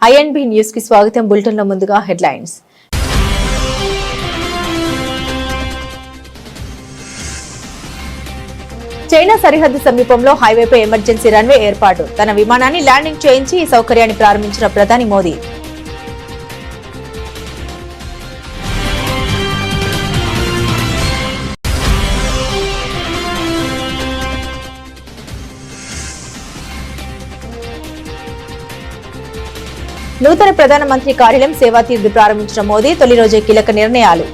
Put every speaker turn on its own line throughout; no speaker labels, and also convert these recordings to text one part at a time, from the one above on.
INB news కి స్వాగతం. Bulletin లో ముందుగా హెడ్లైన్స్. చైనా సరిహద్దు సమీపంలో హైవేపై ఎమర్జెన్సీ రన్వే ఏర్పాటు. తన విమానాన్ని ల్యాండింగ్ చేయించి ఈ సౌకర్యాన్ని ప్రారంభించిన ప్రధాని మోదీ. నూతన ప్రధానమంత్రి కార్యాలయం సేవాతీర్థ్ ప్రారంభించిన మోదీ. తొలి రోజే కీలక నిర్ణయాలు.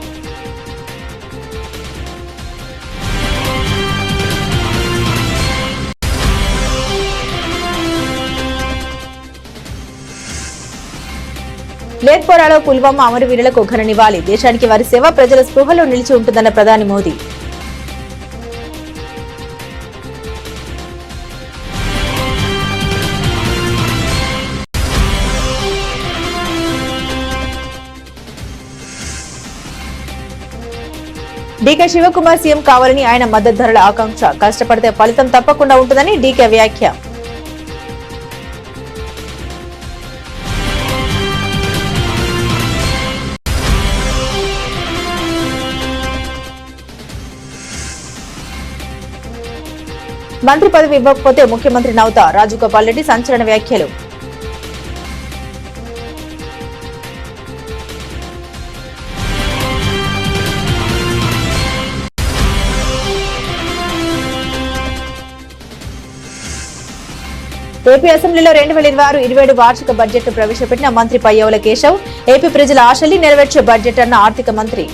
లేత్పోరాలో పుల్వామా అమరవీరులకు ఘన నివాళి. దేశానికి వారి సేవ ప్రజల స్పృహలో నిలిచి ఉంటుందన్న ప్రధాని మోదీ. డీకే శివకుమార్ సీఎం కావాలని ఆయన మద్దతుదారుల ఆకాంక్ష. కష్టపడితే ఫలితం తప్పకుండా ఉంటుందని డీకే వ్యాఖ్య. మంత్రి పదవి ఇవ్వకపోతే ముఖ్యమంత్రి నౌతా. రాజగోపాల్ రెడ్డి సంచలన వ్యాఖ్యలు. ఏపీ అసెంబ్లీలో 2026-27 వార్షిక బడ్జెట్ ప్రవేశపెట్టిన మంత్రి పయ్యవుల కేశవ్. ఏపీ ప్రజల ఆశల్ని నెరవేర్చే బడ్జెట్ అన్న ఆర్థిక మంత్రి.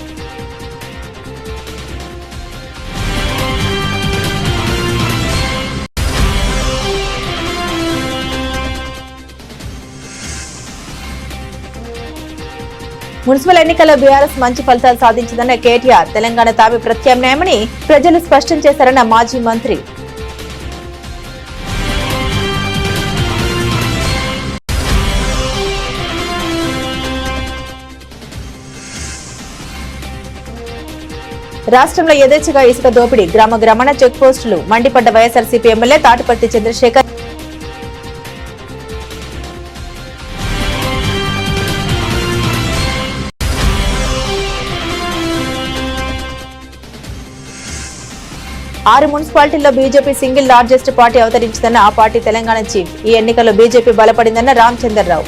మున్సిపల్ ఎన్నికల్లో బీఆర్ఎస్ మంచి ఫలితాలు సాధించిందన్న కేటీఆర్. తెలంగాణ తామే ప్రత్యామ్నాయమని ప్రజలు స్పష్టం చేశారన్న మాజీ మంత్రి. రాష్ట్రంలో యథేచ్ఛగా ఇసుక దోపిడీ. గ్రామ గ్రామాన చెక్ పోస్టులు. మండిపడ్డ వైఎస్ఆర్సీపీ ఎమ్మెల్యే తాటిపర్తి చంద్రశేఖర్. ఆరు మున్సిపాలిటీల్లో బీజేపీ సింగిల్ లార్జెస్ట్ పార్టీ అవతరించిందన్న ఆ పార్టీ తెలంగాణ చీఫ్. ఈ ఎన్నికల్లో బీజేపీ బలపడిందన్న రామచంద్రరావు.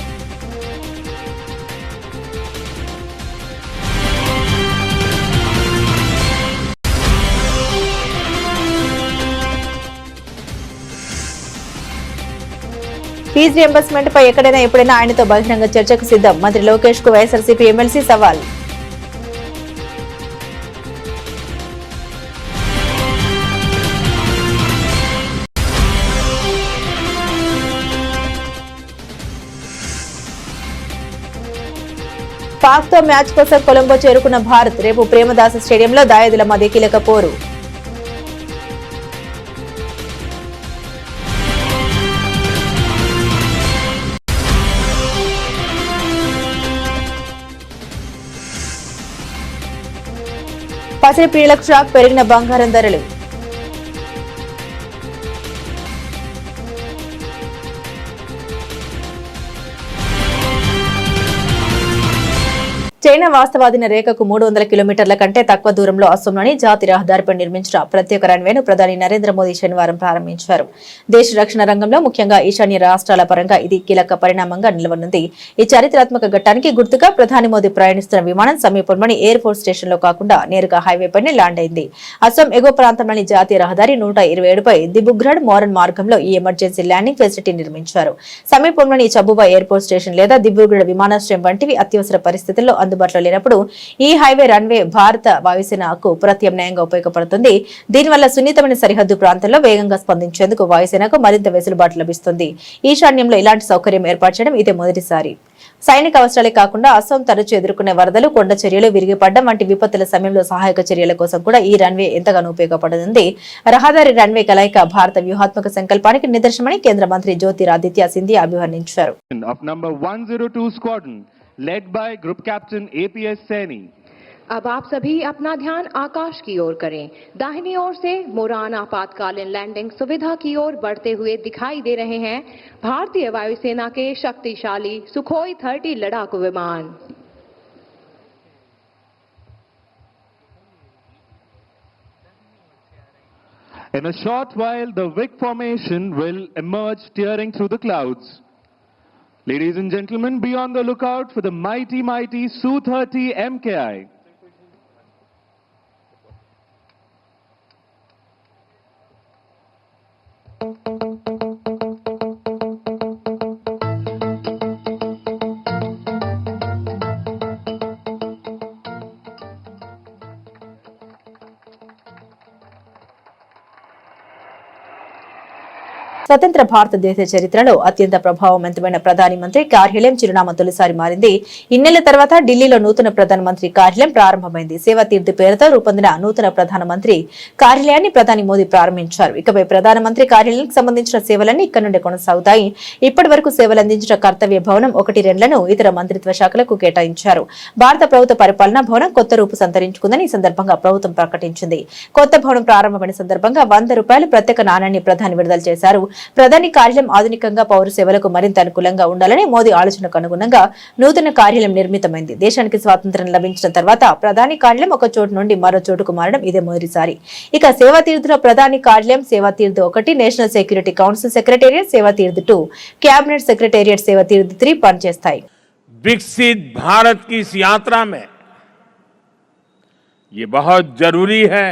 ఫీజు రియంబర్స్మెంట్ పై ఎక్కడైనా ఎప్పుడైనా ఆయనతో బహిరంగ చర్చకు సిద్ధం. మంత్రి లోకేష్ కు వైఎస్ఆర్సీపీ ఎమ్మెల్సీ సవాల్. పాక్ తో మ్యాచ్ కోసం కొలంబో చేరుకున్న భారత్. రేపు ప్రేమదాస స్టేడియంలో దాయాదుల మధ్య కీలక పోరు. పసిడి ప్రియులకు షాక్. పెరిగిన బంగారం ధరలు. చైనా వాస్తవాధీన రేఖకు 300 కిలోమీటర్ల కంటే తక్కువ దూరంలో అస్సాంలోని జాతీయ రహదారిపై నిర్మించిన ప్రత్యేక రన్వేను ప్రధాని నరేంద్ర మోదీ శనివారం ప్రారంభించారు. దేశ రక్షణ రంగంలో ముఖ్యంగా ఈశాన్య రాష్ట్రాల పరంగా ఇది కీలక పరిణామంగా నిలవనుంది. ఈ చారిత్రాత్మక ఘట్టానికి గుర్తుగా ప్రధాని మోదీ ప్రయాణిస్తున్న విమానం సమీపంలోని ఎయిర్ ఫోర్స్ స్టేషన్ లో కాకుండా నేరుగా హైవేపైనే ల్యాండ్ అయింది. అస్సాం ఎగువ ప్రాంతంలోని జాతీయ రహదారి 127పై దిబుగ్రాడ్ మోరన్ మార్గంలో ఈ ఎమర్జెన్సీ ల్యాండింగ్ ఫెసిలిటీ నిర్మించారు. సమీపంలోని చబువా ఎయిర్పోర్ట్ స్టేషన్ లేదా దిబుగ్రాడ్ విమానాశ్రయం వంటివి అత్యవసర పరిస్థితుల్లో అందుబాటులో లేనప్పుడు ఈ హైవే రన్వే భారత వాయుసేనకు ప్రత్యామ్నాయంగా ఉపయోగపడుతుంది. దీనివల్ల సున్నితమైన సరిహద్దు ప్రాంతాల్లో వేగంగా స్పందించేందుకు వాయుసేనకు మరింత వెసులుబాటు లభిస్తుంది. ఈశాన్యంలో ఇలాంటి సౌకర్యం ఏర్పాటు చేయడం ఇదే మొదటిసారి. సైనిక అవసరాలే కాకుండా అస్సాం తరచూ ఎదుర్కొనే వరదలు, కొండ చర్యలు, విరిగిపడ్డం వంటి విపత్తుల సమయంలో సహాయక చర్యల కోసం కూడా ఈ రన్వే ఎంతగానో ఉపయోగపడుతుంది. రహదారి రన్వే కలయిక భారత వ్యూహాత్మక సంకల్పానికి నిదర్శనమని కేంద్ర మంత్రి జ్యోతిరాదిత్య సింధియా అభివర్ణించారు.
led by Group Captain APS Saini, अब आप सभी अपना ध्यान आकाश की ओर करें। दाहिनी ओर से मोरान आपातकालीन लैंडिंग सुविधा की ओर बढ़ते हुए दिखाई दे रहे हैं भारतीय वायुसेना के शक्तिशाली सुखोई 30 लड़ाकू विमान।
In a short while, the Vic formation will emerge tearing through the clouds. Ladies and gentlemen, be on the lookout for the mighty Su-30 MKI.
స్వతంత్ర భారతదేశ చరిత్రలో అత్యంత ప్రభావవంతమైన ప్రధాని మంత్రి కార్యాలయం చిరునామా తొలిసారి మారింది. ఇన్నేళ్ల తర్వాత ఢిల్లీలో నూతన ప్రధానమంత్రి కార్యాలయం ప్రారంభమైంది. సేవా తీర్థ్ పేరుతో రూపొందిన నూతన ప్రధానమంత్రి కార్యాలయాన్ని ప్రధాని మోదీ ప్రారంభించారు. ఇకపై ప్రధానమంత్రి కార్యాలయానికి సంబంధించిన సేవలన్నీ ఇక్కడ నుండి కొనసాగుతాయి. ఇప్పటి వరకు సేవలు అందించిన కర్తవ్య భవనం 1-2లను ఇతర మంత్రిత్వ శాఖలకు కేటాయించారు. భారత ప్రభుత్వ పరిపాలనా భవనం కొత్త రూపు సంతరించుకుందని ఈ సందర్భంగా ప్రభుత్వం ప్రకటించింది. కొత్త భవనం ప్రారంభమైన సందర్భంగా ₹100 ప్రత్యేక నాణ్యాన్ని ప్రధాని విడుదల చేశారు. ప్రధాని కార్యాలయం ఆధునికంగా పౌర సేవలకు మరింత అనుకూలంగా ఉండాలని మోదీ ఆలోచనకు అనుగుణంగా నూతన కార్యాలయం నిర్మితమైంది. దేశానికి స్వాతంత్ర్యం లభించిన తర్వాత ప్రధాని కార్యాలయం ఒక చోటు నుండి మరో చోటుకు మారడం ఇదే మొదటిసారి. ఇక సేవా తీర్థులో ప్రధాని కార్యాలయం, సేవా Tirth 1 national security council secretariat, సేవా తీర్థ్ 2 कैबिनेट सेक्रेटेरिएट, సేవా తీర్థ్ 3 పనిచేస్తాయి.
विकसित भारत की इस यात्रा में ये बहुत जरूरी है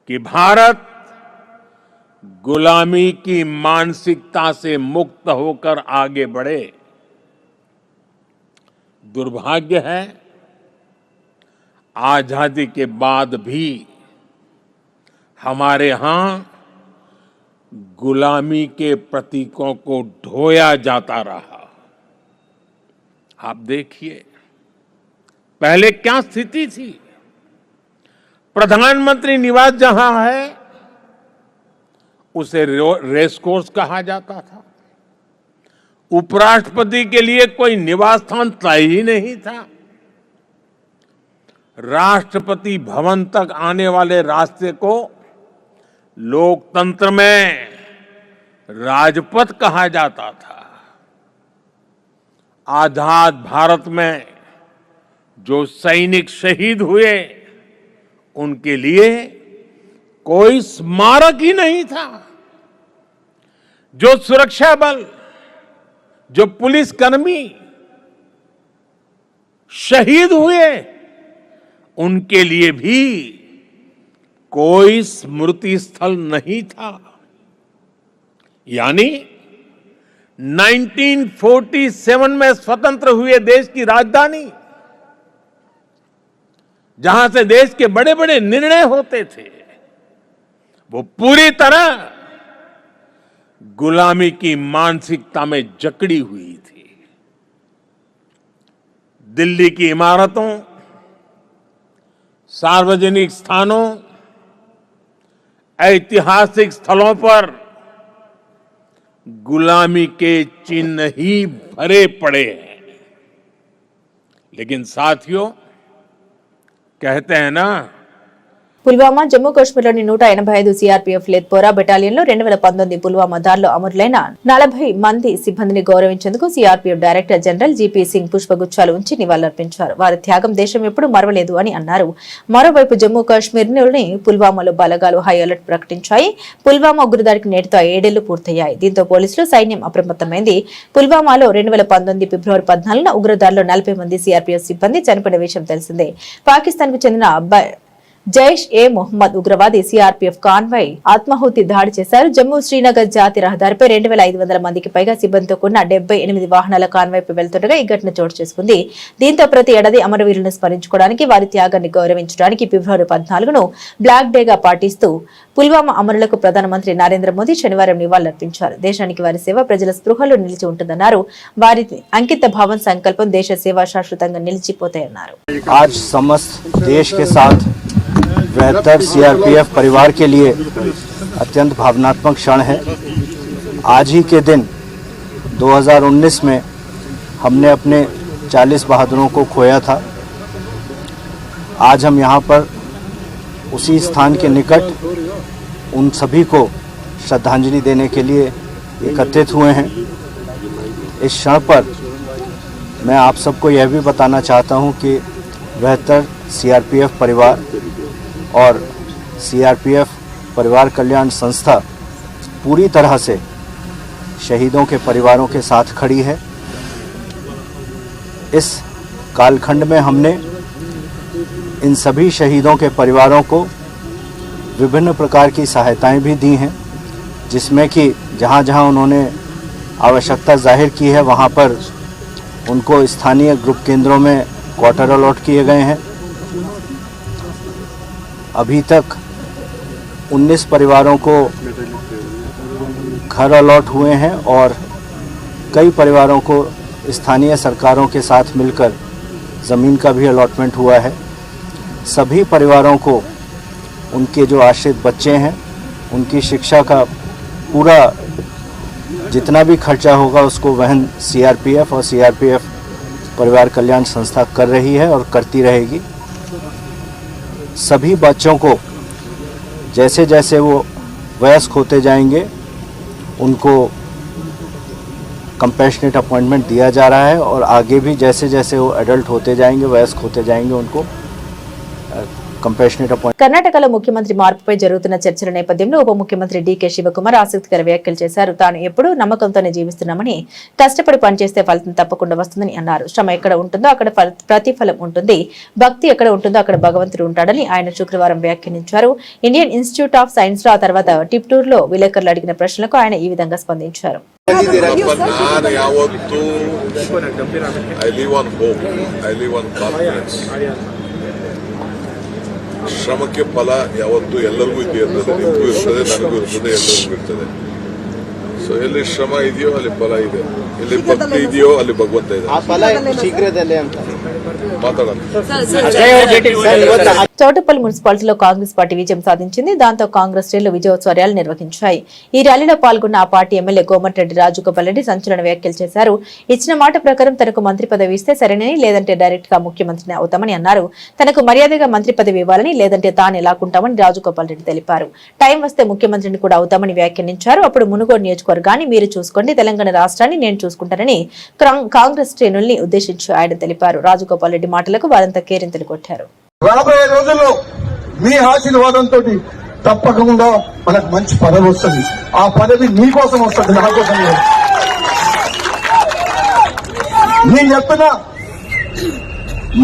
कि भारत गुलामी की मानसिकता से मुक्त होकर आगे बढ़े। दुर्भाग्य है, आजादी के बाद भी हमारे यहां गुलामी के प्रतीकों को ढोया जाता रहा। आप देखिए पहले क्या स्थिति थी। प्रधानमंत्री निवास जहां है उसे रेस कोर्स कहा जाता था। उपराष्ट्रपति के लिए कोई निवास स्थान तय ही नहीं था। राष्ट्रपति भवन तक आने वाले रास्ते को लोकतंत्र में राजपथ कहा जाता था। आजाद भारत में जो सैनिक शहीद हुए उनके लिए कोई स्मारक ही नहीं था। जो सुरक्षा बल, जो पुलिसकर्मी शहीद हुए उनके लिए भी कोई स्मृति स्थल नहीं था। यानी 1947 में स्वतंत्र हुए देश की राजधानी, जहां से देश के बड़े बड़े निर्णय होते थे, वो पूरी तरह गुलामी की मानसिकता में जकड़ी हुई थी। दिल्ली की इमारतों, सार्वजनिक स्थानों, ऐतिहासिक स्थलों पर गुलामी के चिन्ह ही भरे पड़े हैं। लेकिन साथियों, कहते हैं ना,
పుల్వామా జమ్మూ కాశ్మీర్లోని 185 సిఆర్పీఎఫ్ లేత్పోరా బెటాలియన్లో 2019 పుల్వామా దాడిలో అమరులైన 40 మంది సిబ్బందిని గౌరవించేందుకు CRPF director general GP Singh పుష్పగుచ్చాలు ఉంచి నివాళులర్పించారు. వారి త్యాగం దేశం ఎప్పుడూ మరవలేదు అని అన్నారు. మరోవైపు జమ్మూ కాశ్మీర్లోని పుల్వామాలో బలగాలు హై అలర్ట్ ప్రకటించాయి. పుల్వామా ఉగ్రదాడికి నేటితో 7 ఏళ్లు పూర్తయ్యాయి. దీంతో పోలీసులు, సైన్యం అప్రమత్తమైంది. పుల్వామాలో 2019 ఫిబ్రవరి 14న ఉగ్రదాడిలో 40 మంది సిఆర్పీఎఫ్ సిబ్బంది చనిపోయిన విషయం తెలిసిందే. పాకిస్తాన్ కు చెందిన జైష్ ఏ మొహమ్మద్ ఉగ్రవాది సిఆర్పీఎఫ్ కాన్వాయ్ ఆత్మాహుతి దాడి చేశారు. జమ్మూ శ్రీనగర్ జాతీయ రహదారిపై 2500 మందికి పైగా సిబ్బందితో కూడిన 78 వాహనాల కాన్వాయ్పై వెళ్తుండగా ఈ ఘటన చోటు చేసుకుంది. దీంతో ప్రతి ఏడాది అమరవీరులను స్మరించుకోవడానికి, వారి త్యాగాన్ని గౌరవించడానికి ఫిబ్రవరి 14ను బ్లాక్ డేగా పాటిస్తూ పుల్వామా అమరులకు ప్రధానమంత్రి నరేంద్ర మోదీ శనివారం నివాళులర్పించారు. దేశానికి వారి సేవ ప్రజల స్పృహలో నిలిచి ఉంటుందన్నారు. వారి అంకిత భావం, సంకల్పం దేశ సేవ శాశ్వతంగా నిలిచిపోతాయన్నారు.
बेहतर सीआरपीएफ परिवार के लिए अत्यंत भावनात्मक क्षण है। आज ही के दिन 2019 में हमने अपने 40 बहादुरों को खोया था। आज हम यहाँ पर उसी स्थान के निकट उन सभी को श्रद्धांजलि देने के लिए एकत्रित हुए हैं। इस क्षण पर मैं आप सबको यह भी बताना चाहता हूं कि बेहतर सीआरपीएफ परिवार और सीआरपीएफ परिवार कल्याण संस्था पूरी तरह से शहीदों के परिवारों के साथ खड़ी है। इस कालखंड में हमने इन सभी शहीदों के परिवारों को विभिन्न प्रकार की सहायताएं भी दी हैं, जिसमें कि जहां जहां उन्होंने आवश्यकता जाहिर की है वहां पर उनको स्थानीय ग्रुप केंद्रों में क्वार्टर अलॉट किए गए हैं। अभी तक 19 परिवारों को घर अलॉट हुए हैं और कई परिवारों को स्थानीय सरकारों के साथ मिलकर ज़मीन का भी अलॉटमेंट हुआ है। सभी परिवारों को उनके जो आश्रित बच्चे हैं उनकी शिक्षा का पूरा जितना भी खर्चा होगा उसको वहन सीआरपीएफ और सीआरपीएफ परिवार कल्याण संस्था कर रही है और करती रहेगी। सभी बच्चों को जैसे जैसे वो वयस्क होते जाएंगे उनको कंपैशनेट अपॉइंटमेंट दिया जा रहा है और आगे भी जैसे जैसे वो एडल्ट होते जाएंगे, वयस्क होते जाएंगे, उनको
కర్ణాటకలో ముఖ్యమంత్రి మార్పుపై జరుగుతున్న చర్చల నేపథ్యంలో ఉప ముఖ్యమంత్రి డీకే శివకుమార్ ఆసక్తికర వ్యాఖ్యలు చేశారు. తాను ఎప్పుడూ నమ్మకంతోనే జీవిస్తున్నామని, కష్టపడి పనిచేస్తే ఫలితం తప్పకుండా వస్తుందని అన్నారు. శ్రమ ఎక్కడ ఉంటుందో అక్కడ ప్రతిఫలం ఉంటుంది, భక్తి ఎక్కడ ఉంటుందో అక్కడ భగవంతుడు ఉంటాడని ఆయన శుక్రవారం వ్యాఖ్యానించారు. ఇండియన్ ఇన్స్టిట్యూట్ ఆఫ్ సైన్స్ లో ఆ తర్వాత టిప్టూర్ లో విలేకరులు అడిగిన ప్రశ్నలకు ఆయన ఈ విధంగా స్పందించారు.
ಶ್ರಮಕ್ಕೆ ಫಲ ಯಾವತ್ತೂ ಎಲ್ಲರಿಗೂ ಇರ್ತದೆ, ನಿಮಗೂ ಇರ್ತದೆ, ನನಗೂ ಇರ್ತದೆ, ಎಲ್ಲರಿಗೂ ಇರ್ತದೆ. ಸೊ ಎಲ್ಲಿ ಶ್ರಮ ಇದೆಯೋ ಅಲ್ಲಿ ಫಲ ಇದೆ, ಎಲ್ಲಿ ಭಕ್ತಿ ಇದೆಯೋ ಅಲ್ಲಿ ಭಗವಂತ ಇದೆ.
ಆ ಫಲ ಶೀಘ್ರದಲ್ಲೇ ಅಂತ
మాట్లాడాలి.
చౌటపల్లి మున్సిపాలిటీలో కాంగ్రెస్ పార్టీ విజయం సాధించింది. దాంతో కాంగ్రెస్ శ్రేణులు విజయోత్సవ నిర్వహించాయి. ఈ ర్యాలీలో పాల్గొన్న ఆ పార్టీ ఎమ్మెల్యే కోమటిరెడ్డి రాజగోపాల్ రెడ్డి సంచలన వ్యాఖ్యలు చేశారు. ఇచ్చిన మాట ప్రకారం తనకు మంత్రి పదవి ఇస్తే సరేనని, లేదంటే డైరెక్ట్ గా ముఖ్యమంత్రిని అవుతామని అన్నారు. తనకు మర్యాదగా మంత్రి పదవి ఇవ్వాలని, లేదంటే తాను ఎలాకుంటామని రాజగోపాల్ రెడ్డి తెలిపారు. టైం వస్తే ముఖ్యమంత్రిని కూడా అవుతామని వ్యాఖ్యానించారు. అప్పుడు మునుగోడు నియోజకవర్గాన్ని మీరు చూసుకోండి, తెలంగాణ రాష్ట్రాన్ని నేను చూసుకుంటానని కాంగ్రెస్ శ్రేణుల్ని ఉద్దేశించి ఆయన తెలిపారు. రాజగోపాల్ రెడ్డి మాటలకు వారంతా కేరింతలు కొట్టారు.
రాబోయే రోజుల్లో మీ ఆశీర్వాదంతో తప్పకుండా మనకు మంచి పదవి వస్తుంది. ఆ పదవి మీకోసం వస్తుంది, నా కోసం లేదు. నేను చెప్తున్నా,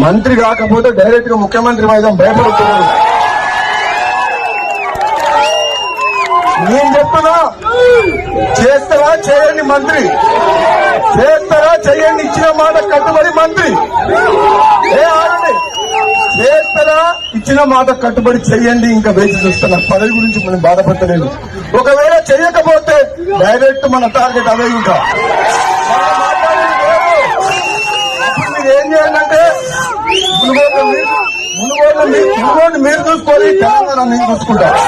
మంత్రి కాకపోతే డైరెక్ట్ గా ముఖ్యమంత్రి వైద్యం భయపడుతున్నాడు. నేను చెప్తున్నా, చేస్తారా చేయండి మంత్రి, చేస్తారా చేయండి, ఇచ్చిన మాట కట్టుబడి మంత్రి. చేస్తారా, ఇచ్చిన మాట కట్టుబడి చెయ్యండి. ఇంకా వేచి చూస్తున్నా, పదవి గురించి మనం బాధపడలేదు. ఒకవేళ చెయ్యకపోతే డైరెక్ట్ మన టార్గెట్ అవే. ఇంకా మీరు ఏం చేయాలంటే మునుగోడు మీరు చూసుకోవాలి, తెలంగాణ మీరు చూసుకుంటారా?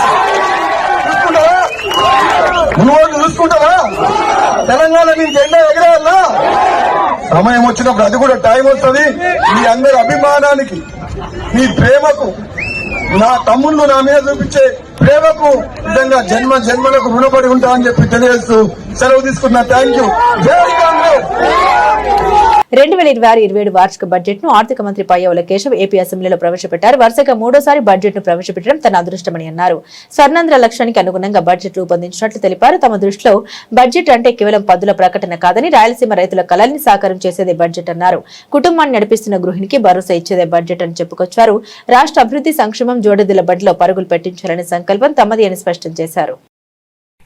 మునుగోడు చూసుకుంటారా? తెలంగాణ నీ జెండా ఎగరేయాలా? సమయం వచ్చినప్పుడు అది కూడా టైం వస్తుంది. మీ అందరి అభిమానానికి, మీ ప్రేమకు, నా తమ్ముళ్ళు నా మీద చూపించే ప్రేమకు నిజంగా జన్మ జన్మలకు రుణపడి ఉంటా అని చెప్పి తెలియజేస్తూ సెలవు తీసుకున్నా. Thank you. జై కాంగ్రెస్.
2026-27 వార్షిక బడ్జెట్ ను ఆర్థిక మంత్రి పయ్యావుల కేశవ్ ఏపీ అసెంబ్లీలో ప్రవేశపెట్టారు. వరుసగా మూడోసారి బడ్జెట్ ను ప్రవేశపెట్టడం తన అదృష్టమని అన్నారు. స్వర్ణాంధ్ర లక్ష్యానికి అనుగుణంగా బడ్జెట్ రూపొందించినట్లు తెలిపారు. తమ దృష్టిలో బడ్జెట్ అంటే కేవలం పద్దుల ప్రకటన కాదని, రాయలసీమ రైతుల కలల్ని సాకారం చేసేదే బడ్జెట్ అన్నారు. కుటుంబాన్ని నడిపిస్తున్న గృహిణికి భరోసా ఇచ్చేదే బడ్జెట్ అని చెప్పుకొచ్చారు. రాష్ట్ర అభివృద్ధి సంక్షేమం జోడెద్దుల బడిలో పరుగులు పెట్టించాలనే సంకల్పం తమది అని స్పష్టం చేశారు.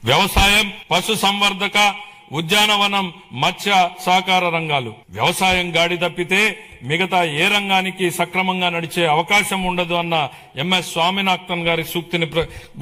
వ్యవసాయం, పశు సంవర్ధక, ఉద్యానవనం, మత్స్య సహకార రంగాలు. వ్యవసాయం గాడి తప్పితే మిగతా ఏ రంగానికి సక్రమంగా నడిచే అవకాశం ఉండదు అన్న ఎంఎస్ స్వామినాథన్ గారి సూక్తిని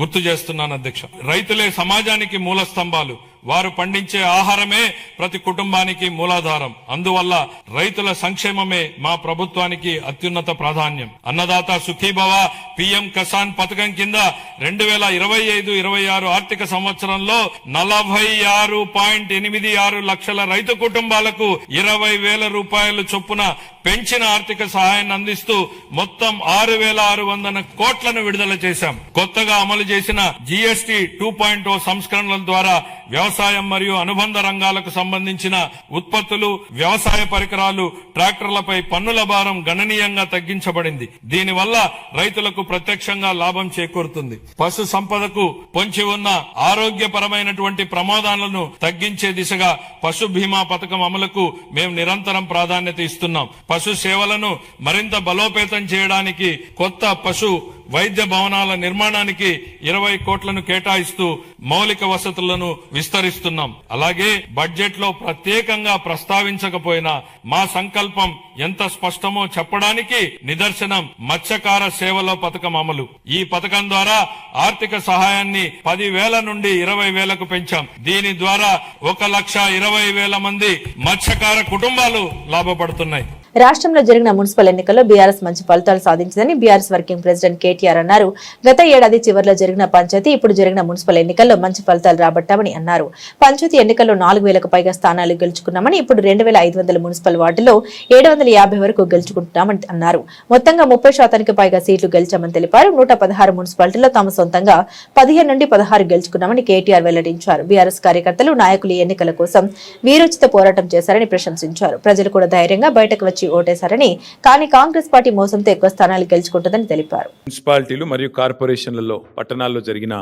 గుర్తు చేస్తున్నాను అధ్యక్ష. రైతులే సమాజానికి మూల స్తంభాలు. వారు పండించే ఆహారమే ప్రతి కుటుంబానికి మూలాధారం. అందువల్ల రైతుల సంక్షేమమే మా ప్రభుత్వానికి అత్యున్నత ప్రాధాన్యం. అన్నదాత సుఖీభవ పీఎం కిసాన్ పథకం కింద 2025-26 ఆర్థిక సంవత్సరంలో 46.86 లక్షల రైతు కుటుంబాలకు 20,000 రూపాయలు చొప్పున పెంచిన ఆర్థిక సహాయాన్ని అందిస్తూ మొత్తం 6,600 కోట్లను విడుదల చేశాం. కొత్తగా అమలు చేసిన జీఎస్టీ 2.0 సంస్కరణల ద్వారా వ్యవసాయం మరియు అనుబంధ రంగాలకు సంబంధించిన ఉత్పత్తులు, వ్యవసాయ పరికరాలు, ట్రాక్టర్లపై పన్నుల భారం గణనీయంగా తగ్గించబడింది. దీనివల్ల రైతులకు ప్రత్యక్షంగా లాభం చేకూరుతుంది. పశు సంపదకు పొంచి ఉన్న ఆరోగ్యపరమైనటువంటి ప్రమాదాలను తగ్గించే దిశగా పశు బీమా పథకం అమలుకు మేము నిరంతరం ప్రాధాన్యత ఇస్తున్నాం. పశు సేవలను మరింత బలోపేతం చేయడానికి కొత్త పశు వైద్య భవనాల నిర్మాణానికి 20 కోట్లను కేటాయిస్తూ మౌలిక వసతులను విస్తరిస్తున్నాం. అలాగే బడ్జెట్ లో ప్రత్యేకంగా ప్రస్తావించకపోయినా మా సంకల్పం ఎంత స్పష్టమో చెప్పడానికి నిదర్శనం మత్స్యకార సేవల పథకం అమలు. ఈ పథకం ద్వారా ఆర్థిక సహాయాన్ని 10,000 నుండి 20,000కు పెంచాం. దీని ద్వారా 1,20,000 మంది మత్స్యకార కుటుంబాలు లాభపడుతున్నాయి.
రాష్ట్రంలో జరిగిన మున్సిపల్ ఎన్నికల్లో బీఆర్ఎస్ మంచి ఫలితాలు సాధించిందని బీఆర్ఎస్ వర్కింగ్ ప్రెసిడెంట్ కేటీఆర్ అన్నారు. గత ఏడాది చివరిలో జరిగిన పంచాయతీ ఇప్పుడు జరిగిన మున్సిపల్ ఎన్నికల్లో మంచి ఫలితాలు రాబట్టామని అన్నారు. పంచాయతీ ఎన్నికల్లో 4,000కు పైగా స్థానాలు గెలుచుకున్నామని, ఇప్పుడు 2,500 మున్సిపల్ వార్డుల్లో 750 వరకు గెలుచుకుంటున్నామని అన్నారు. మొత్తంగా 30% పైగా సీట్లు గెలిచామని తెలిపారు. 116 మున్సిపాలిటీల్లో తమ సొంతంగా 15 నుండి 16 గెలుచుకున్నామని కేటీఆర్ వెల్లడించారు. బీఆర్ఎస్ కార్యకర్తలు, నాయకులు ఈ ఎన్నికల కోసం వీరోచిత పోరాటం చేశారని ప్రశంసించారు. ప్రజలు కూడా ధైర్యంగా బయటకు వచ్చి ఓటేశారని, కానీ కాంగ్రెస్ పార్టీ మోసంతో ఎక్కువ స్థానాలు గెలుచుకుంటుందని తెలిపారు.
మున్సిపాలిటీలు మరియు కార్పొరేషన్లలో, పట్టణాల్లో జరిగిన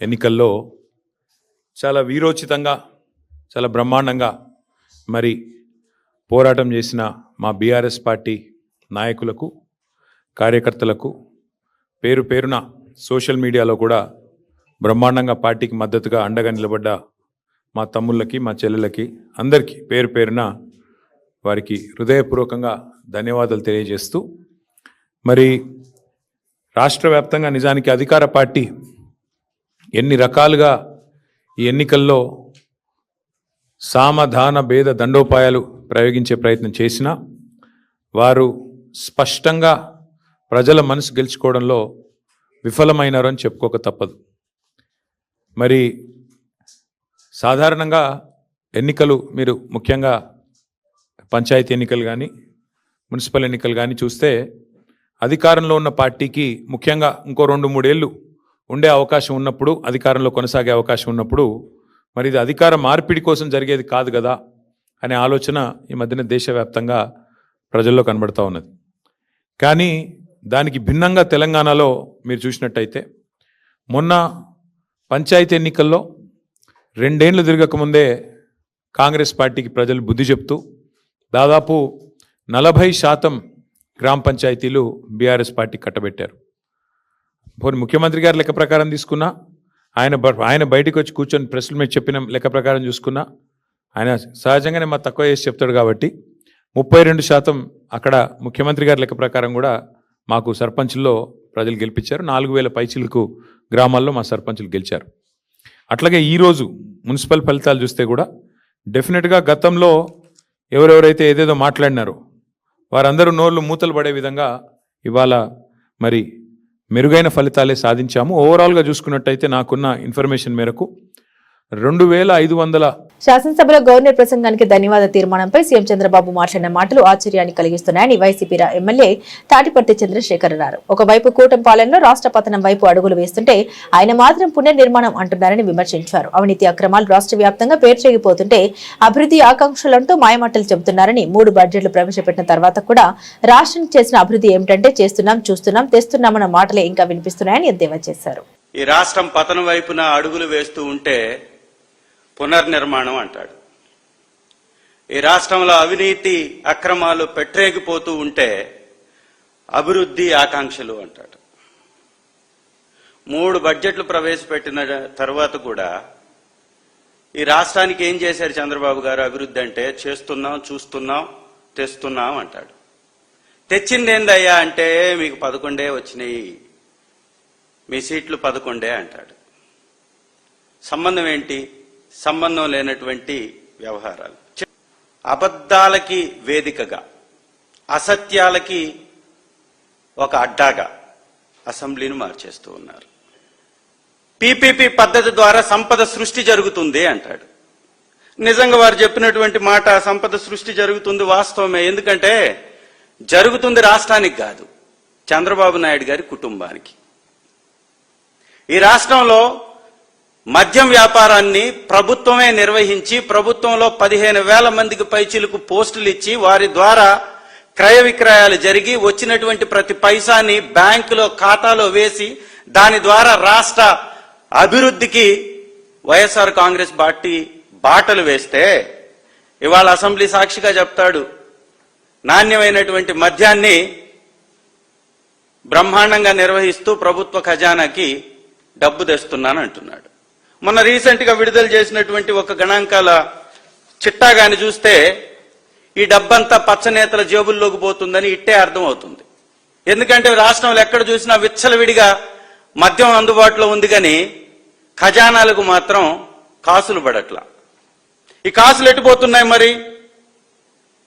ఎన్నికల్లో చాలా వీరోచితంగా, చాలా బ్రహ్మాండంగా మరి పోరాటం చేసిన మా బీఆర్ఎస్ పార్టీ నాయకులకు, కార్యకర్తలకు పేరు పేరున సోషల్ మీడియాలో కూడా బ్రహ్మాండంగా పార్టీకి మద్దతుగా అండగా నిలబడ్డ మా తమ్ముళ్ళకి, మా చెల్లెలకి అందరికీ పేరు పేరున వారికి హృదయపూర్వకంగా ధన్యవాదాలు తెలియజేస్తూ, మరి రాష్ట్ర వ్యాప్తంగా నిజానికి అధికార పార్టీ ఎన్ని రకాలుగా ఈ ఎన్నికల్లో సామధాన భేద దండోపాయాలు ప్రయోగించే ప్రయత్నం చేసినా వారు స్పష్టంగా ప్రజల మనసు గెలుచుకోవడంలో విఫలమైనారని చెప్పుకోక తప్పదు. మరి సాధారణంగా ఎన్నికలు, మీరు ముఖ్యంగా పంచాయతీ ఎన్నికలు కానీ మున్సిపల్ ఎన్నికలు కానీ చూస్తే అధికారంలో ఉన్న పార్టీకి ముఖ్యంగా ఇంకో 2-3 ఏళ్ళు ఉండే అవకాశం ఉన్నప్పుడు, అధికారంలో కొనసాగే అవకాశం ఉన్నప్పుడు, మరి ఇది అధికార మార్పిడి కోసం జరిగేది కాదు కదా అనే ఆలోచన ఈ మధ్యన దేశవ్యాప్తంగా ప్రజల్లో కనబడుతూ ఉన్నది. కానీ దానికి భిన్నంగా తెలంగాణలో మీరు చూసినట్టయితే మొన్న పంచాయతీ ఎన్నికల్లో 2 ఏళ్ళు తిరగకముందే కాంగ్రెస్ పార్టీకి ప్రజలు బుద్ధి చెప్తూ దాదాపు 40% గ్రామ పంచాయతీలు బీఆర్ఎస్ పార్టీ కట్టబెట్టారు. పోనీ ముఖ్యమంత్రి గారి లెక్క ప్రకారం తీసుకున్నా, ఆయన బయటకు వచ్చి కూర్చొని ప్రెస్ల మీద చెప్పిన లెక్క ప్రకారం చూసుకున్నా, ఆయన సహజంగానే మా తక్కువ చేసి చెప్తాడు కాబట్టి 32% అక్కడ ముఖ్యమంత్రి గారి లెక్క ప్రకారం కూడా మాకు సర్పంచుల్లో ప్రజలు గెలిపించారు. 4,000 పైచిలకు గ్రామాల్లో మా సర్పంచులు గెలిచారు. అట్లాగే ఈరోజు మున్సిపల్ ఫలితాలు చూస్తే కూడా డెఫినెట్గా గతంలో ఎవరెవరైతే ఏదేదో మాట్లాడినారో వారందరూ నోళ్ళు మూతలు పడే విధంగా ఇవాళ మరి మెరుగైన ఫలితాలే సాధించాము. ఓవరాల్గా చూసుకున్నట్టయితే నాకున్న ఇన్ఫర్మేషన్ మేరకు 2,500
శాసనసభలో గవర్నర్ ప్రసంగానికి ధన్యవాద తీర్మానంపై సీఎం చంద్రబాబు మాట్లాడిన మాటలు ఆశ్చర్యాన్ని కలిగిస్తున్నాయని వైసీపీ ఎమ్మెల్యే తాటిపర్తి చంద్రశేఖర్ అన్నారు. ఒకవైపు కూటమి పాలనలో రాష్ట్ర పతనం వైపు అడుగులు వేస్తుంటే ఆయన మాత్రం పునర్నిర్మాణం అంటున్నారని విమర్శించారు. అవినీతి అక్రమాలు రాష్ట్ర వ్యాప్తంగా పేర్చేగిపోతుంటే అభివృద్ధి ఆకాంక్షలంటూ మాయమాటలు చెబుతున్నారని, 3 బడ్జెట్లు ప్రవేశపెట్టిన తర్వాత కూడా రాష్ట్రం చేసిన అభివృద్ధి ఏమిటంటే చేస్తున్నాం, చూస్తున్నాం, తెస్తున్నామన్న మాటలే ఇంకా వినిపిస్తున్నాయని ఎద్దేవా చేశారు.
ఈ రాష్ట్రం పతనం వైపున అడుగులు వేస్తూ ఉంటే పునర్నిర్మాణం అంటాడు. ఈ రాష్ట్రంలో అవినీతి అక్రమాలు పెట్టరేగిపోతూ ఉంటే అభివృద్ధి ఆకాంక్షలు అంటాడు. 3 బడ్జెట్లు ప్రవేశపెట్టిన తర్వాత కూడా ఈ రాష్ట్రానికి ఏం చేశారు చంద్రబాబు గారు అభివృద్ధి అంటే? చేస్తున్నాం, చూస్తున్నాం, తెస్తున్నాం అంటాడు. తెచ్చిందేందయ్యా అంటే మీకు 11 వచ్చినాయి, మీ సీట్లు 11 అంటాడు. సంబంధం ఏంటి? సంబంధం లేనటువంటి వ్యవహారాలు, అబద్ధాలకి వేదికగా, అసత్యాలకి ఒక అడ్డాగా అసెంబ్లీని మార్చేస్తూ ఉన్నారు. పీపీపీ పద్ధతి ద్వారా సంపద సృష్టి జరుగుతుంది అంటాడు. నిజంగా వారు చెప్పినటువంటి మాట, సంపద సృష్టి జరుగుతుంది వాస్తవమే. ఎందుకంటే జరుగుతుంది రాష్ట్రానికి కాదు, చంద్రబాబు నాయుడు గారి కుటుంబానికి. ఈ రాష్ట్రంలో మద్యం వ్యాపారాన్ని ప్రభుత్వమే నిర్వహించి, ప్రభుత్వంలో 15,000 మందికి పైచిలకు పోస్టులు ఇచ్చి, వారి ద్వారా క్రయ విక్రయాలు జరిగి వచ్చినటువంటి ప్రతి పైసాని బ్యాంకులో ఖాతాలో వేసి, దాని ద్వారా రాష్ట్ర అభివృద్ధికి వైఎస్ఆర్ కాంగ్రెస్ పార్టీ బాటలు వేస్తే, ఇవాళ అసెంబ్లీ సాక్షిగా చెప్తాడు, నాణ్యమైనటువంటి మద్యాన్ని బ్రహ్మాండంగా నిర్వహిస్తూ ప్రభుత్వ ఖజానాకి డబ్బు తెస్తున్నాను అంటున్నాడు. మొన్న రీసెంట్ గా విడుదల చేసినటువంటి ఒక గణాంకాల చిట్టాగాని చూస్తే ఈ డబ్బంతా పచ్చనేతల జేబుల్లోకి పోతుందని ఇట్టే అర్థం అవుతుంది. ఎందుకంటే రాష్ట్రంలో ఎక్కడ చూసినా విచ్చలవిడిగా మద్యం అందుబాటులో ఉంది, కానీ ఖజానాలకు మాత్రం కాసులు పడట్లా. ఈ కాసులు ఎట్టుపోతున్నాయి మరి?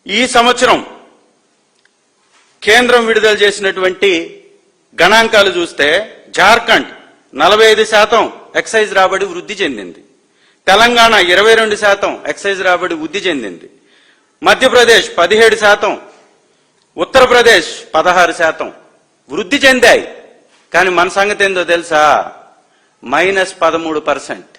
ఈ సంవత్సరం కేంద్రం విడుదల చేసినటువంటి గణాంకాలు చూస్తే జార్ఖండ్ 45% ఎక్సైజ్ రాబడి వృద్ధి చెందింది, తెలంగాణ 22% ఎక్సైజ్ రాబడి వృద్ధి చెందింది, మధ్యప్రదేశ్ 17%, ఉత్తరప్రదేశ్ 16% వృద్ధి చెందాయి. కానీ మన సంగతి ఏందో తెలుసా? -13%.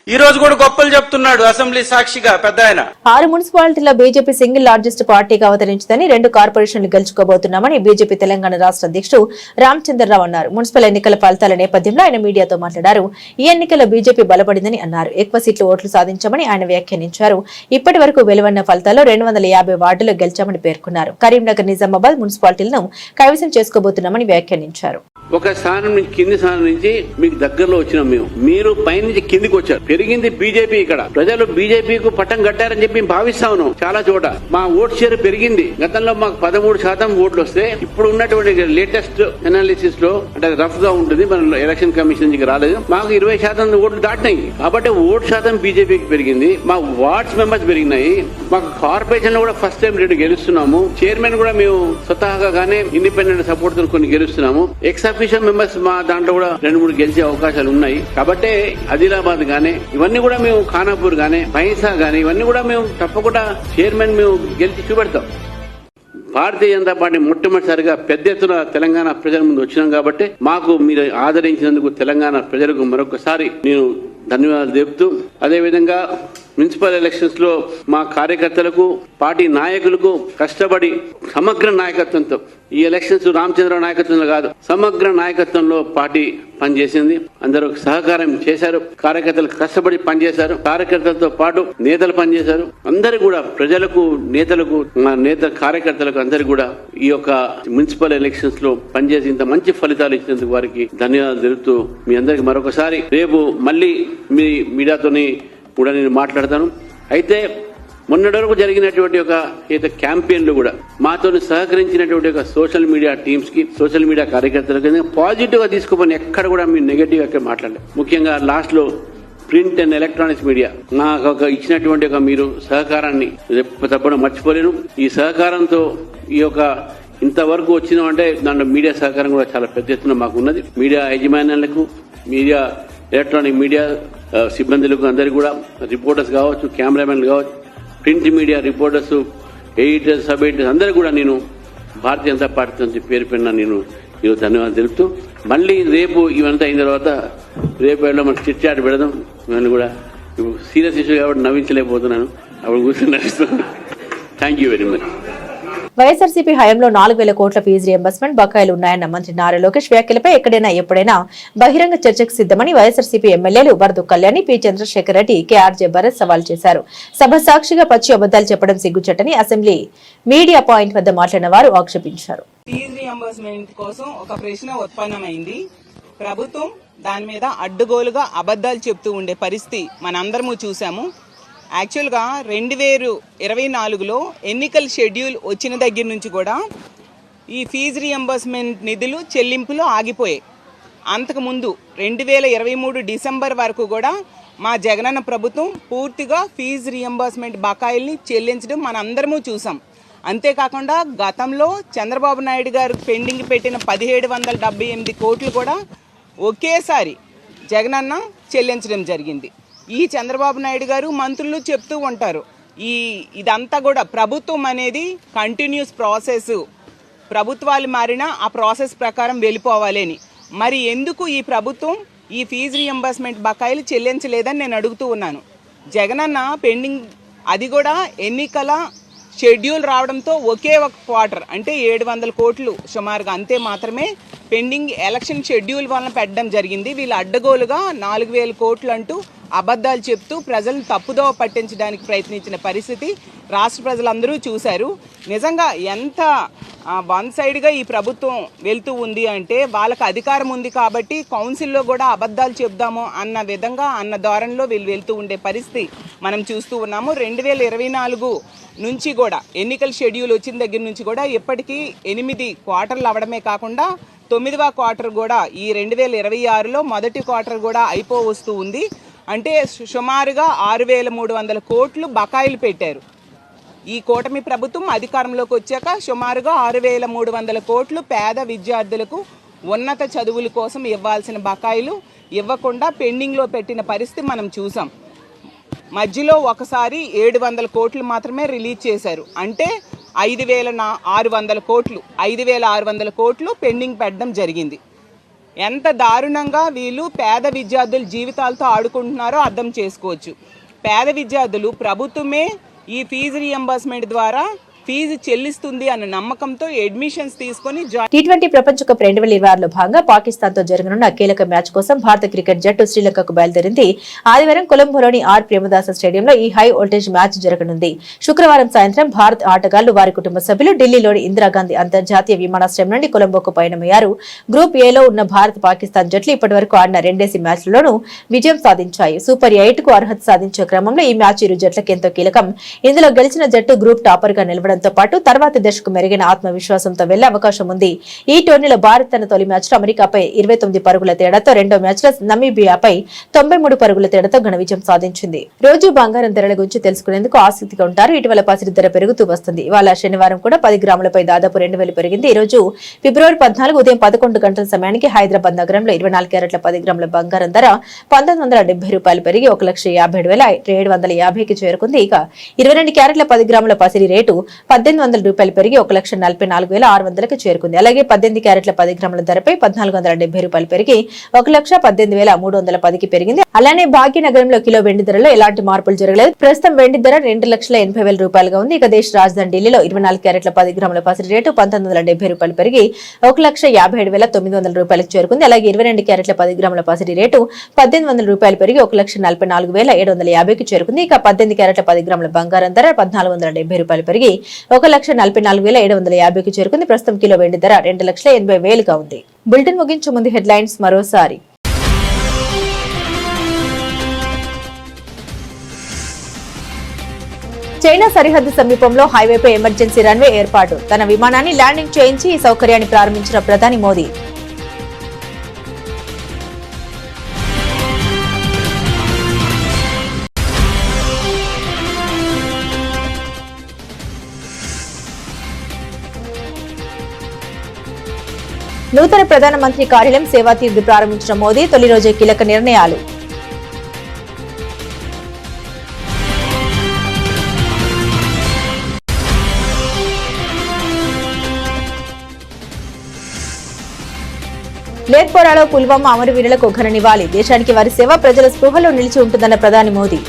ఈ రోజు కూడా గొప్పలు చెప్తున్నాడు అసెంబ్లీ సాక్షిగా పెద్ద ఆయన.
6 మున్సిపాలిటీల్లో బీజేపీ సింగిల్ లార్జెస్ట్ పార్టీగా అవతరించిందని, 2 కార్పొరేషన్లు గెలుచుకోబోతున్నామని బీజేపీ తెలంగాణ రాష్ట్ర అధ్యక్షుడు రామచంద్రరావు అన్నారు. మున్సిపల్ ఎన్నికల ఫలితాల నేపథ్యంలో ఆయన మీడియాతో మాట్లాడారు. ఈ ఎన్నికల్లో బీజేపీ బలపడిందని అన్నారు. ఎక్కువ సీట్లు ఓట్లు సాధించామని ఆయన వ్యాఖ్యానించారు. ఇప్పటి వరకు వెలువడిన ఫలితాల్లో 250 వార్డులు గెలిచామని పేర్కొన్నారు. కరీంనగర్, నిజామాబాద్ మున్సిపాలిటీలను కైవసం చేసుకోబోతున్నామని వ్యాఖ్యానించారు.
ఒక స్థానం నుంచి కింది స్థానం నుంచి మీకు దగ్గరలో వచ్చినాం మేము, మీరు పైనుంచి కిందికి వచ్చారు. పెరిగింది బీజేపీ. ఇక్కడ ప్రజలు బీజేపీకు పట్టం కట్టారని చెప్పి భావిస్తా ఉన్నాం. చాలా చోట మా ఓటు షేర్ పెరిగింది. గతంలో మాకు 13% ఓట్లు వస్తే ఇప్పుడు ఉన్నటువంటి లేటెస్ట్ అనాలిసిస్ లో, అంటే రఫ్ గా ఉంటుంది, మన ఎలక్షన్ కమిషన్ నుంచి రాలేదు, మాకు 20% ఓట్లు దాటినాయి. కాబట్టి ఓటు శాతం బీజేపీకి పెరిగింది. మా వార్డ్స్ మెంబర్స్ పెరిగినాయి. మాకు కార్పొరేషన్ లో కూడా ఫస్ట్ టైం 2 గెలుస్తున్నాము. చైర్మన్ కూడా మేము స్వతహాగానే ఇండిపెండెంట్ సపోర్ట్ తో కొన్ని గెలుస్తున్నాము. ఎక్స్-అఫీషియల్ మెంబర్స్ మా దాంట్లో కూడా 2-3 గెలిచే అవకాశాలు ఉన్నాయి. కాబట్టి ఆదిలాబాద్ గానీ, ఇవన్నీ కూడా మేము, ఖానాపూర్ గానీ, బైంసా గానీ, ఇవన్నీ కూడా మేము తప్పకుండా చైర్మన్ మేము గెలిచి చూపెడతాం. భారతీయ జనతా పార్టీ మొట్టమొదటిసారిగా పెద్ద ఎత్తున తెలంగాణ ప్రజల ముందు వచ్చినాం కాబట్టి మాకు మీరు ఆదరించినందుకు తెలంగాణ ప్రజలకు మరొకసారి నేను ధన్యవాదాలు తెలుపుతూ, అదేవిధంగా మున్సిపల్ ఎలక్షన్స్ లో మా కార్యకర్తలకు, పార్టీ నాయకులకు కష్టపడి సమగ్ర నాయకత్వంతో, ఈ ఎలక్షన్స్ రామచంద్రరావు నాయకత్వంలో కాదు, సమగ్ర నాయకత్వంలో పార్టీ పనిచేసింది. అందరూ సహకారం చేశారు. కార్యకర్తలు కష్టపడి పనిచేశారు. కార్యకర్తలతో పాటు నేతలు పనిచేశారు. అందరూ కూడా ప్రజలకు, నేతలకు, మా కార్యకర్తలకు అందరూ కూడా ఈ యొక్క మున్సిపల్ ఎలక్షన్స్ లో పనిచేసి ఇంత మంచి ఫలితాలు ఇచ్చినందుకు వారికి ధన్యవాదాలు తెలుపుతూ, మీ అందరికి మరొకసారి రేపు మళ్ళీ మీ మీడియాతోని కూడా నేను మాట్లాడతాను. అయితే మొన్నటి వరకు జరిగినటువంటి ఒక క్యాంపెయిన్లు కూడా మాతో సహకరించినటువంటి ఒక సోషల్ మీడియా టీమ్స్ కి, సోషల్ మీడియా కార్యకర్తలకు పాజిటివ్ గా తీసుకుపోయి ఎక్కడ కూడా మీరు నెగటివ్ గా మాట్లాడలేదు. ముఖ్యంగా లాస్ట్ లో ప్రింట్ అండ్ ఎలక్ట్రానిక్స్ మీడియా నాకు ఇచ్చినటువంటి ఒక మీరు సహకారాన్ని తప్పకుండా మర్చిపోలేను. ఈ సహకారంతో ఈ యొక్క ఇంతవరకు వచ్చినామంటే దాంట్లో మీడియా సహకారం కూడా చాలా పెద్ద ఎత్తున మాకు ఉన్నది. మీడియా యాజమాన్యాలకు, మీడియా ఎలక్ట్రానిక్ మీడియా సిబ్బందులకు అందరికీ కూడా, రిపోర్టర్స్ కావచ్చు, కెమెరామెన్లు కావచ్చు, print media reporters, editors, sub editors అందరూ కూడా నేను భారతీయ జనతా పార్టీ నుంచి పేరు పెన్నా నేను ఈరోజు ధన్యవాదాలు తెలుపుతూ, మళ్ళీ రేపు ఇవంతా అయిన తర్వాత రేపు మనం చిట్ చాట్ పెడదాం. నేను కూడా సీరియస్ ఇష్యూ కాబట్టి నవ్వించలేకపోతున్నాను, అప్పుడు కూర్చొని నడుస్తున్నాను. Thank you very much.
YSRCP హయాంలో 4,000 కోట్ల ఫీజు రియంబర్స్మెంట్ బకాయిలు ఉన్నాయన్న మంత్రి నారా లోకేష్ వ్యాఖ్యలపై ఎక్కడైనా ఎప్పుడైనా బహిరంగ చర్చకు సిద్దమని వైఎస్ఆర్సీపీ ఎమ్మెల్యేలు వరదు కళ్యాణి, పి చంద్రశేఖర్ రెడ్డి, కేఆర్జే భరత్ సవాల్ చేశారు. సభ సాక్షిగా పచ్చి అబద్దాలు చెప్పడం సిగ్గుచెట్టని అసెంబ్లీ మీడియా పాయింట్ వద్ద మాట్లాడిన వారు ఆక్షేపించారు.
ఫీజు రియంబర్స్మెంట్ కోసం ఒక ప్రశ్న ఉత్పన్నమైంది. ప్రభుత్వం దాని మీద అడ్డుగోలుగా అబద్దాలు చెప్తూ ఉండే పరిస్థితి మనందరము చూసాము. యాక్చువల్గా 2024లో ఎన్నికల షెడ్యూల్ వచ్చిన దగ్గర నుంచి కూడా ఈ ఫీజు రియంబర్స్మెంట్ నిధులు చెల్లింపులు ఆగిపోయాయి. అంతకుముందు 2023 డిసెంబర్ వరకు కూడా మా జగనన్న ప్రభుత్వం పూర్తిగా ఫీజు రియంబర్స్మెంట్ బకాయిల్ని చెల్లించడం మనందరము చూసాం. అంతేకాకుండా గతంలో చంద్రబాబు నాయుడు గారు పెండింగ్ పెట్టిన 1778 కోట్లు కూడా ఒకేసారి జగనన్న చెల్లించడం జరిగింది. ఈ చంద్రబాబు నాయుడు గారు మంత్రులు చెప్తూ ఉంటారు, ఇదంతా కూడా ప్రభుత్వం అనేది కంటిన్యూస్ ప్రాసెస్, ప్రభుత్వాలు మారినా ఆ ప్రాసెస్ ప్రకారం వెళ్ళిపోవాలని. మరి ఎందుకు ఈ ప్రభుత్వం ఈ ఫీజు రియంబర్స్మెంట్ బకాయిలు చెల్లించలేదని నేను అడుగుతూ ఉన్నాను. జగనన్న పెండింగ్, అది కూడా ఎన్నికల షెడ్యూల్ రావడంతో ఒకే ఒక క్వార్టర్ అంటే 700 కోట్లు సుమారుగా అంతే మాత్రమే పెండింగ్ ఎలక్షన్ షెడ్యూల్ వలన పెట్టడం జరిగింది. వీళ్ళు అడ్డగోలుగా 4000 కోట్లు అంటూ అబద్ధాలు చెప్తూ ప్రజలను తప్పుదోవ పట్టించడానికి ప్రయత్నించిన పరిస్థితి రాష్ట్ర ప్రజలందరూ చూశారు. నిజంగా ఎంత వన్ సైడ్గా ఈ ప్రభుత్వం వెళ్తూ ఉంది అంటే, వాళ్ళకి అధికారం ఉంది కాబట్టి కౌన్సిల్లో కూడా అబద్ధాలు చెప్దాము అన్న విధంగా, అన్న ధోరణిలో వీళ్ళు వెళ్తూ ఉండే పరిస్థితి మనం చూస్తూ ఉన్నాము. 2024 నుంచి కూడా ఎన్నికల షెడ్యూల్ వచ్చిన దగ్గర నుంచి కూడా ఇప్పటికీ 8 క్వార్టర్లు అవడమే కాకుండా 9వ క్వార్టర్ కూడా ఈ 2026లో మొదటి క్వార్టర్ కూడా అయిపోవస్తూ ఉంది. అంటే సుమారుగా 6300 కోట్లు బకాయిలు పెట్టారు. ఈ కూటమి ప్రభుత్వం అధికారంలోకి వచ్చాక సుమారుగా 6300 కోట్లు పేద విద్యార్థులకు ఉన్నత చదువుల కోసం ఇవ్వాల్సిన బకాయిలు ఇవ్వకుండా పెండింగ్లో పెట్టిన పరిస్థితి మనం చూసాం. మధ్యలో ఒకసారి 700 కోట్లు మాత్రమే రిలీజ్ చేశారు. అంటే 5600 కోట్లు పెండింగ్ పెట్టడం జరిగింది. ఎంత దారుణంగా వీళ్ళు పేద విద్యార్థుల జీవితాలతో ఆడుకుంటున్నారో అర్థం చేసుకోవచ్చు. పేద విద్యార్థులు ప్రభుత్వమే ఈ ఫీజు రియంబర్స్మెంట్ ద్వారా ఫీజు చెల్లిస్తుంది అన్న నమ్మకంతో అడ్మిషన్స్ తీసుకొని
T20 ప్రపంచ కప్ 2026లో భాగంగా పాకిస్తాన్ తో జరగనున్న కీలక మ్యాచ్ కోసం భారత క్రికెట్ జట్టు శ్రీలంకకు బయలుదేరింది. ఆదివారం కొలంబోలోని ఆర్ ప్రేమదాస స్టేడియంలో ఈ హై వోల్టేజ్ మ్యాచ్ జరగనుంది. శుక్రవారం సాయంత్రం భారత్ ఆటగాళ్లు, వారి కుటుంబ సభ్యులు ఢిల్లీలోని ఇందిరాగాంధీ అంతర్జాతీయ విమానాశ్రయం నుండి కొలంబోకు పయనమయ్యారు. గ్రూప్ ఏలో ఉన్న భారత్, పాకిస్తాన్ జట్లు ఇప్పటివరకు ఆడిన 2 మ్యాచ్లలోనూ విజయం సాధించాయి. సూపర్ 8 కు అర్హత సాధించే క్రమంలో ఈ మ్యాచ్ ఇరు జట్లకు ఎంతో కీలకం. ఇందులో గెలిచిన జట్టు గ్రూప్ టాపర్ గా నిలవడం తో పాటు తర్వాతి దశకు మెరుగైన ఆత్మవిశ్వాసంతో వెళ్లే అవకాశం ఉంది. ఈ టోర్నీలో భారత్ తన తొలి మ్యాచ్ లో అమెరికాపై 29 పరుగుల తేడాతో, రెండో మ్యాచ్ లో నమీబియాపై 93 పరుగుల తేడాతో ఘన విజయం సాధించింది. రోజు బంగారం ధరల గురించి తెలుసుకునేందుకు ఆసక్తిగా ఉంటారు. ఇటీవల పసిడి ధర పెరుగుతూ వస్తుంది. ఇవాళ శనివారం కూడా 10 గ్రాములపై దాదాపు 2000 పెరిగింది. ఈ రోజు ఫిబ్రవరి 14 ఉదయం 11 గంటల సమయానికి హైదరాబాద్ నగరంలో 24 క్యారెట్ల 10 గ్రాముల బంగారం ధర 1970 రూపాయలు పెరిగి 1,57,750కి చేరుకుంది. ఇక 22 క్యారెట్ల 10 గ్రాముల పసిడి రేటు 1800 రూపాయలు పెరిగి 1,44,600కి చేరుకుంది. అలాగే 18 క్యారెట్ల 10 గ్రాముల ధరపై 1470 రూపాయలు పెరిగి 1,18,310కి పెరిగింది. అలానే భాగ్యనగరంలో కిలో వెండి ధరలో ఎలాంటి మార్పులు జరగలేదు. ప్రస్తుతం వెండి ధర 2,80,000 రూపాయలుగా ఉంది. ఇక దేశ రాజధాని ఢిల్లీలో 24 క్యారెట్ల 10 గ్రాముల పసిడి రేటు 1970 రూపాయలు పెరిగి 1,57,900 రూపాయలకు చేరుకుంది. అలాగే 22 క్యారెట్ల 10 గ్రాముల పసిడి రేటు 1,800 రూపాయలు పెరిగి 1,44,750కి చేరుకుంది. ఇక 18 క్యారెట్ల 10 గ్రాముల బంగారం ధర 1,470 రూపాయలు పెరిగి 1,44,750కి చేరుకుంది. ప్రస్తుతం కిలో వెండి ధర 2,80,000గా ఉంది. బులెటిన్ ముగించే ముందు హెడ్లైన్స్ మరోసారి. చైనా సరిహద్దు సమీపంలో హైవేపై ఎమర్జెన్సీ రన్వే ఏర్పాటు. తన విమానాన్ని ల్యాండింగ్ చేయించి ఈ సౌకర్యాన్ని ప్రారంభించిన ప్రధాని మోదీ. నూతన ప్రధానమంత్రి కార్యాలయం సేవాతీర్థి ప్రారంభించిన మోదీ. తొలి రోజే కీలక నిర్ణయాలు. లేత్పోరాలో పుల్వామా అమరవీరులకు ఘన నివాళి. దేశానికి వారి సేవ ప్రజల స్పృహలో నిలిచి ఉంటుందన్న ప్రధాని మోదీ.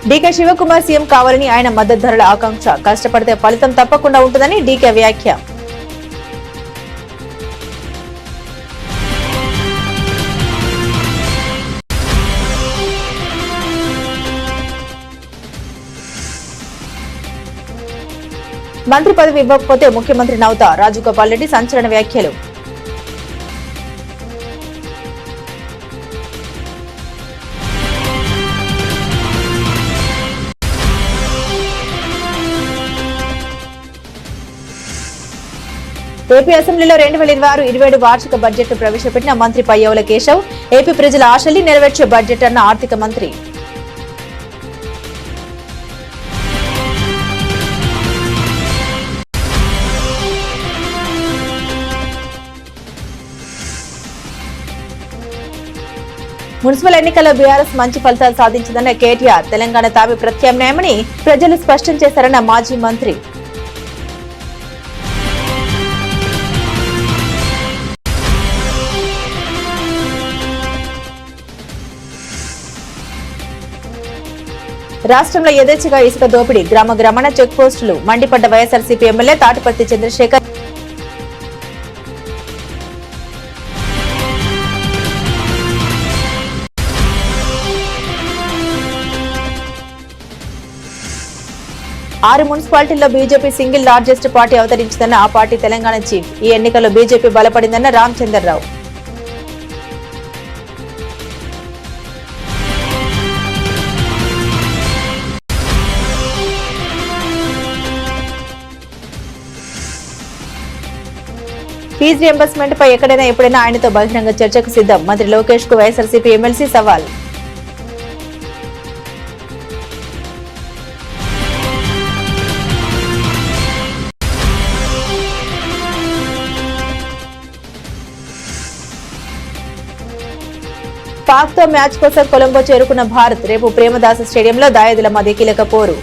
డీకే శివకుమార్ సీఎం కావాలని ఆయన మద్దతుదారుల ఆకాంక్ష. కష్టపడితే ఫలితం తప్పకుండా ఉంటుందని డీకే వ్యాఖ్య. మంత్రి పదవి ఇవ్వకపోతే ముఖ్యమంత్రి నౌతా. రాజగోపాల్ రెడ్డి సంచలన వ్యాఖ్యలు. ఏపీ అసెంబ్లీలో 2026-27 వార్షిక బడ్జెట్ ప్రవేశపెట్టిన మంత్రి పయ్యవుల కేశవ్. ఏపీ ప్రజల ఆశల్ని నెరవేర్చే బడ్జెట్ అన్న ఆర్థిక మంత్రి. మున్సిపల్ ఎన్నికల్లో బీఆర్ఎస్ మంచి ఫలితాలు సాధించిందన్న కేటీఆర్. తెలంగాణ తావి ప్రత్యామ్నాయమని ప్రజలు స్పష్టం చేశారన్న మాజీ మంత్రి. రాష్ట్రంలో యథేచ్ఛగా ఇసుక దోపిడీ, గ్రామ గ్రామాన చెక్ పోస్టులు. మండిపడ్డ వైఎస్ఆర్సీపీ ఎమ్మెల్యే తాటిపర్తి చంద్రశేఖర్. ఆరు మున్సిపాలిటీల్లో బీజేపీ సింగిల్ లార్జెస్ట్ పార్టీ అవతరించిందన్న ఆ పార్టీ తెలంగాణ చీఫ్. ఈ ఎన్నికల్లో బీజేపీ బలపడిందన్న రామచంద్రరావు. ఫీజు రియంబర్స్మెంట్ పై ఎక్కడైనా ఎప్పుడైనా ఆయనతో బహిరంగ చర్చకు సిద్ధం. మంత్రి లోకేష్ కు వైఎస్ఆర్సీపీ ఎమ్మెల్సీ సవాల్. పాక్ తో మ్యాచ్ కోసం కొలంబో చేరుకున్న భారత్. రేపు ప్రేమదాస స్టేడియంలో దాయాదుల మధ్య కీలక పోరు.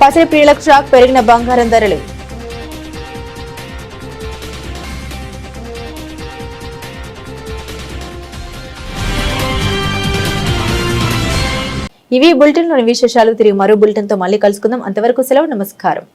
పసిడి ప్రియులకు షాక్, పెరిగిన బంగారం ధరలు. ఇవి బులెటిన్లోని విశేషాలు. తిరిగి మరో బులెటిన్తో మళ్ళీ కలుసుకుందాం. అంతవరకు సెలవు. నమస్కారం.